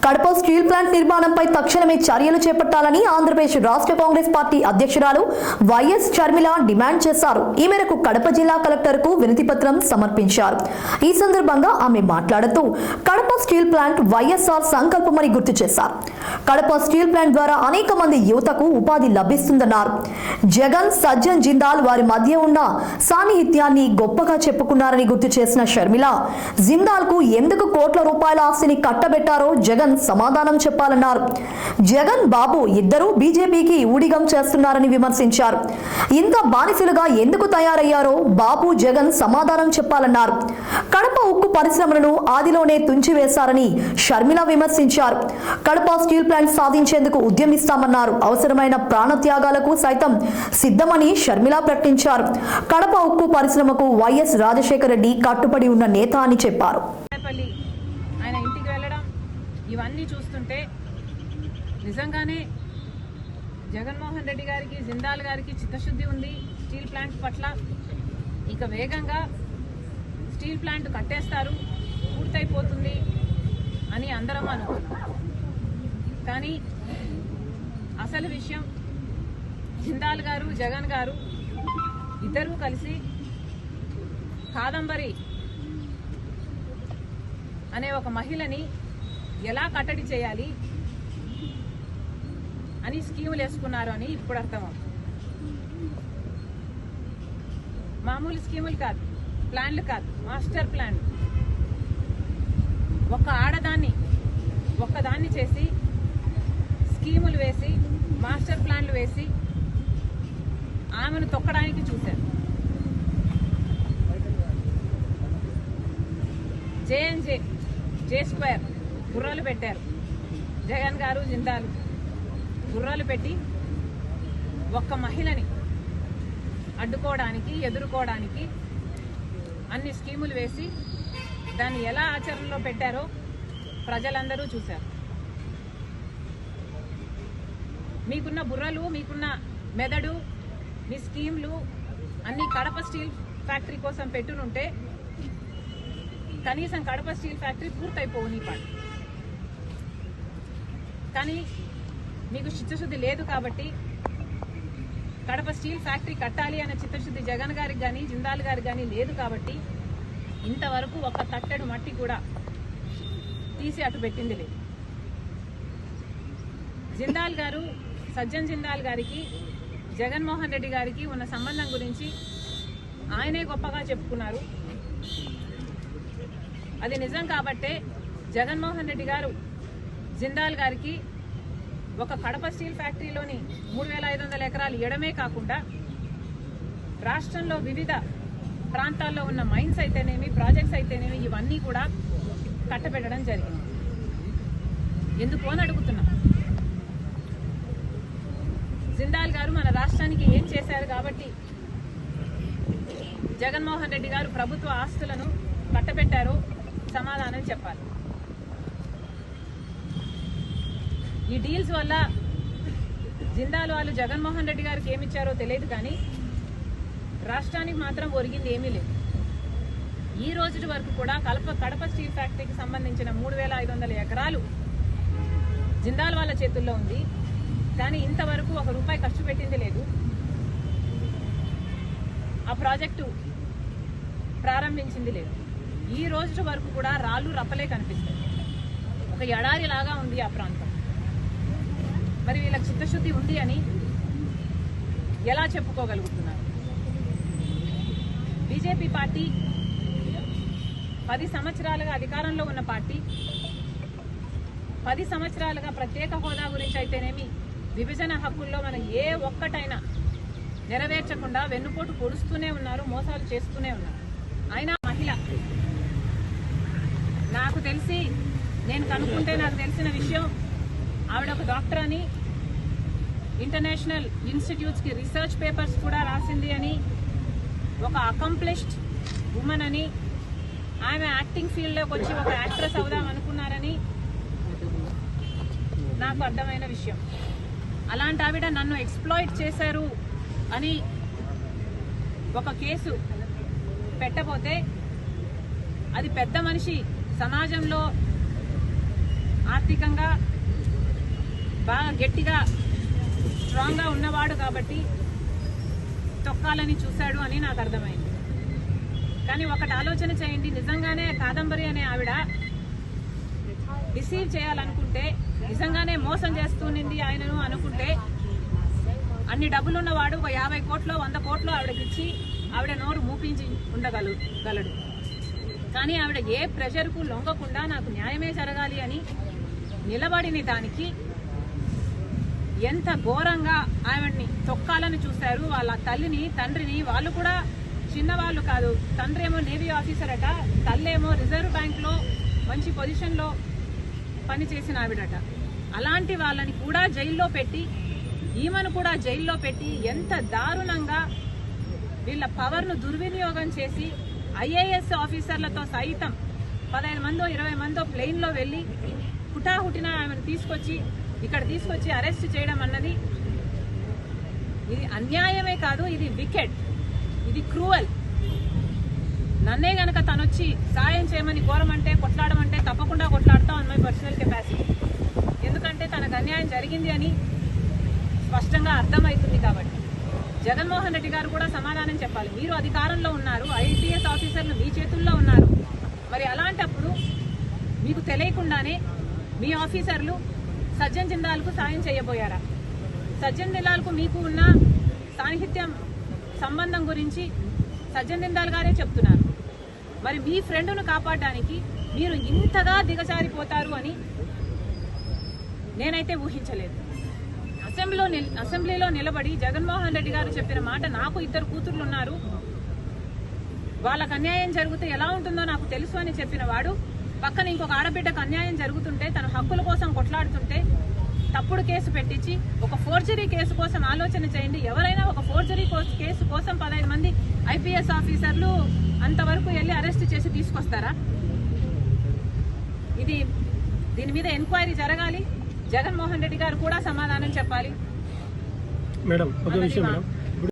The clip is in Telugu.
కడప స్టీల్ ప్లాంట్ నిర్మాణంపై తక్షణమే చర్యలు చేపట్టాలని ఆంధ్రప్రదేశ్ రాష్ట్ర కాంగ్రెస్ పార్టీ అధ్యక్షురాలు వైఎస్ షర్మిల డిమాండ్ చేశారు. ఈ మేరకు కడప జిల్లా కలెక్టర్కు వినతి పత్రం సమర్పించారు. ఈ సందర్భంగా ఆమె మాట్లాడుతూ కడప స్టీల్ ప్లాంట్ వైఎస్ఆర్ సంకల్పమని గుర్తు చేశారు. కడప స్టీల్ ప్లాంట్ ద్వారా అనేక మంది యువతకు ఉపాధి లభిస్తుందన్నారు. జగన్, సజ్జన్ జిందాల్ వారి మధ్య ఉన్న సాన్నిహిత్యాన్ని గొప్పగా చెప్పుకున్నారని గుర్తు చేసిన షర్మిల, జిందాల్ కు ఎందుకు కోట్ల రూపాయల ఆస్తిని కట్టబెట్టారో జగన్ సమాధానం చెప్పాలన్నారు. జగన్, బాబు ఇద్దరూ బీజేపీకి ఊడిగం చేస్తున్నారని విమర్శించారు. ఇంత బానిసలుగా ఎందుకు తయారయ్యారో బాబు, జగన్ సమాధానం చెప్పాలన్నారు. కడప ఉక్కు పరిశ్రమలను ఆదిలోనే తుంచివేశారని షర్మిల విమర్శించారు. కడప స్టీల్ ప్లాంట్ సాధించేందుకు ఉద్యమిస్తామన్నారు. అవసరమైన ప్రాణత్యాగాలకు సైతం సిద్ధమని షర్మిల ప్రకటించారు. కడప ఉక్కు పరిశ్రమకు వైఎస్ రాజశేఖర రెడ్డి కట్టుబడి ఉన్న నేత అని చెప్పారు. ఆయన ఇంటికి వెళ్ళడం ఇవన్నీ చూస్తుంటే నిజంగానే జగన్మోహన్ రెడ్డి గారికి, జిందాల్ గారికి చిత్తశుద్ధి ఉంది స్టీల్ ప్లాంట్ పట్ల. ఇక వేగంగా స్టీల్ ప్లాంట్ కట్టేస్తారు, పూర్తయిపోతుంది అని అందరం అనుకున్నాం. కానీ అసలు విషయం జిందాల్ గారు, జగన్ గారు ఇద్దరూ కలిసి కాదంబరి అనే ఒక మహిళని ఎలా కట్టడి చేయాలి అని స్కీములు వేసుకున్నారు అని ఇప్పుడు అర్థమవుతుంది. మామూలు స్కీములు కాదు, ప్లాన్లు కాదు, మాస్టర్ ప్లాన్. ఒక ఆడదాన్ని ఒక్కదాన్ని చేసి స్కీములు వేసి మాస్టర్ ప్లాన్లు వేసి ఆమెను తొక్కడానికి చూశారు. జే స్క్వేర్ గుర్రాలు పెట్టారు. జగన్ గారు, జిందాల్ గుర్రాలు పెట్టి ఒక్క మహిళని అడ్డుకోవడానికి, ఎదుర్కోవడానికి అన్ని స్కీములు వేసి దాన్ని ఎలా ఆచరణలో పెట్టారో ప్రజలందరూ చూశారు. మీకున్న బుర్రలు, మీకున్న మెదడు, మీ స్కీమ్లు అన్ని కడప స్టీల్ ఫ్యాక్టరీ కోసం పెట్టునుంటే కనీసం కడప స్టీల్ ఫ్యాక్టరీ పూర్తయిపోవు నీ పాటు. కానీ మీకు చిత్తశుద్ధి లేదు కాబట్టి కడప స్టీల్ ఫ్యాక్టరీ కట్టాలి అనే చిత్తశుద్ధి జగన్ గారికి కానీ, జిందాల్ గారికి కానీ లేదు కాబట్టి ఇంతవరకు ఒక తట్టెడు మట్టి కూడా తీసి అటు పెట్టింది లేదు. జిందాల్ గారు, సజ్జన్ జిందాల్ గారికి, జగన్మోహన్ రెడ్డి గారికి ఉన్న సంబంధం గురించి ఆయనే గొప్పగా చెప్పుకున్నారు. అది నిజం కాబట్టే జగన్మోహన్ రెడ్డి గారు జిందాల్ గారికి ఒక కడప స్టీల్ ఫ్యాక్టరీలోని 3,500 ఎకరాలు ఇవ్వడమే కాకుండా రాష్ట్రంలో వివిధ ప్రాంతాల్లో ఉన్న మైన్స్ అయితేనేమి, ప్రాజెక్ట్స్ అయితేనేమి ఇవన్నీ కూడా కట్టబెట్టడం జరిగింది. ఎందుకు అని అడుగుతున్నాం. జిందాల్ గారు మన రాష్ట్రానికి ఏం చేశారు కాబట్టి జగన్మోహన్ రెడ్డి గారు ప్రభుత్వ ఆస్తులను కట్టబెట్టారో సమాధానం చెప్పాలి. ఈ డీల్స్ వల్ల జిందాల్ వాళ్ళు జగన్మోహన్ రెడ్డి గారికి ఏమిచ్చారో తెలియదు, కానీ రాష్ట్రానికి మాత్రం ఒరిగింది ఏమీ లేదు. ఈ రోజు వరకు కూడా కడప స్టీల్ ఫ్యాక్టరీకి సంబంధించిన 3,500 ఎకరాలు జిందాల్ వాళ్ళ చేతుల్లో ఉంది. కానీ ఇంతవరకు ₹1 ఖర్చు పెట్టింది లేదు. ఆ ప్రాజెక్టు ప్రారంభించింది లేదు. ఈ రోజు వరకు కూడా రాళ్ళు రప్పలే కనిపిస్తాయి. ఒక ఎడారి లాగా ఉంది ఆ ప్రాంతం. మరి వీళ్ళకి చిత్తశుద్ధి ఉంది అని ఎలా చెప్పుకోగలుగుతున్నారు? బీజేపీ పార్టీ 10 సంవత్సరాలుగా అధికారంలో ఉన్న పార్టీ, 10 సంవత్సరాలుగా ప్రత్యేక హోదా గురించి అయితేనేమి, విభజన హక్కుల్లో మనం ఏ ఒక్కటైనా నెరవేర్చకుండా వెన్నుపోటు పొడుస్తూనే ఉన్నారు, మోసాలు చేస్తూనే ఉన్నారు. అయినా మహిళ, నాకు తెలిసి, నేను కనుక్కుంటే నాకు తెలిసిన విషయం, ఆవిడ ఒక డాక్టర్ అని, ఇంటర్నేషనల్ ఇన్స్టిట్యూట్స్కి రీసెర్చ్ పేపర్స్ కూడా రాసింది అని, ఒక అకంప్లిష్డ్ ఉమెన్ అని, ఆమె యాక్టింగ్ ఫీల్డ్లోకి వచ్చి ఒక యాక్ట్రెస్ అవుదాం అనుకున్నారని నాకు అర్థమైన విషయం. అలాంటి ఆవిడ నన్ను ఎక్స్ప్లాయిట్ చేశారు అని ఒక కేసు పెట్టబోతే అది పెద్ద మనిషి సమాజంలో ఆర్థికంగా బాగా గట్టిగా స్ట్రాంగ్గా ఉన్నవాడు కాబట్టి తొక్కాలని చూశాడు అని నాకు అర్థమైంది. కానీ ఒకటి ఆలోచన చేయండి, నిజంగానే కాదంబరి అనే ఆవిడ రిసీవ్ చేయాలనుకుంటే, నిజంగానే మోసం చేస్తునింది ఆయనను అనుకుంటే, అన్ని డబ్బులున్నవాడు ఒక 50 కోట్లు 100 కోట్లు ఆవిడకిచ్చి ఆవిడ నోరు మూపించి ఉండగలడు. కానీ ఆవిడ ఏ ప్రెషర్కు లొంగకుండా నాకు న్యాయమే జరగాలి అని నిలబడిన దానికి ఎంత ఘోరంగా ఆవిడ్ని తొక్కాలని చూశారు. వాళ్ళ తల్లిని తండ్రిని, వాళ్ళు కూడా చిన్నవాళ్ళు కాదు. తండ్రి ఏమో నేవీ ఆఫీసర్ అట, తల్లేమో రిజర్వ్ బ్యాంక్లో మంచి పొజిషన్లో పనిచేసిన ఆవిడట. అలాంటి వాళ్ళని కూడా జైల్లో పెట్టి, ఈమెను కూడా జైల్లో పెట్టి ఎంత దారుణంగా వీళ్ళ పవర్ను దుర్వినియోగం చేసి ఐఏఎస్ ఆఫీసర్లతో సైతం 15 మందో 20 మందో ప్లెయిన్లో వెళ్ళి హుటాహుటిన ఆమెను ఇక్కడ తీసుకొచ్చి అరెస్ట్ చేయడం అన్నది ఇది అన్యాయమే కాదు, ఇది వికెట్, ఇది క్రూవల్. నన్నే గనక తనొచ్చి సాయం చేయమని కోరమంటే, కొట్లాడమంటే తప్పకుండా కొట్లాడతాం అన్ మై పర్సనల్ కెపాసిటీ. ఎందుకంటే తనకు అన్యాయం జరిగింది అని స్పష్టంగా అర్థమవుతుంది కాబట్టి. జగన్మోహన్ రెడ్డి గారు కూడా సమాధానం చెప్పాలి. మీరు అధికారంలో ఉన్నారు, ఐపీఎస్ ఆఫీసర్లు మీ చేతుల్లో ఉన్నారు. మరి అలాంటప్పుడు మీకు తెలియకుండానే మీ ఆఫీసర్లు సజ్జన్ జిందాల్కు సాయం చేయబోయారా? సజ్జన్ జిందాల్కు మీకు ఉన్న సాన్నిహిత్యం సంబంధం గురించి సజ్జన్ జిందాల్ గారే చెప్తున్నారు. మరి మీ ఫ్రెండ్ను కాపాడడానికి మీరు ఇంతగా దిగజారిపోతారు అని నేనైతే ఊహించలేదు. అసెంబ్లీలో నిలబడి జగన్మోహన్ రెడ్డి గారు చెప్పిన మాట, నాకు 2 కూతుర్లు ఉన్నారు, వాళ్ళకు అన్యాయం జరిగితే ఎలా ఉంటుందో నాకు తెలుసు అని చెప్పిన వాడు, పక్కన ఇంకొక ఆడబిడ్డకు అన్యాయం జరుగుతుంటే, తన హక్కుల కోసం కొట్లాడుతుంటే తప్పుడు కేసు పెట్టించి, ఒక ఫోర్జరీ కేసు కోసం ఆలోచన చేయండి. ఎవరైనా ఒక ఫోర్జరీ కేసు కోసం 15 మంది ఐపీఎస్ ఆఫీసర్లు అంతవరకు వెళ్ళి అరెస్ట్ చేసి తీసుకొస్తారా? దీని మీద ఎంక్వైరీ జరగాలి. జగన్మోహన్ రెడ్డి గారు కూడా సమాధానం చెప్పాలి. మేడం, ఒక విషయం మేడం,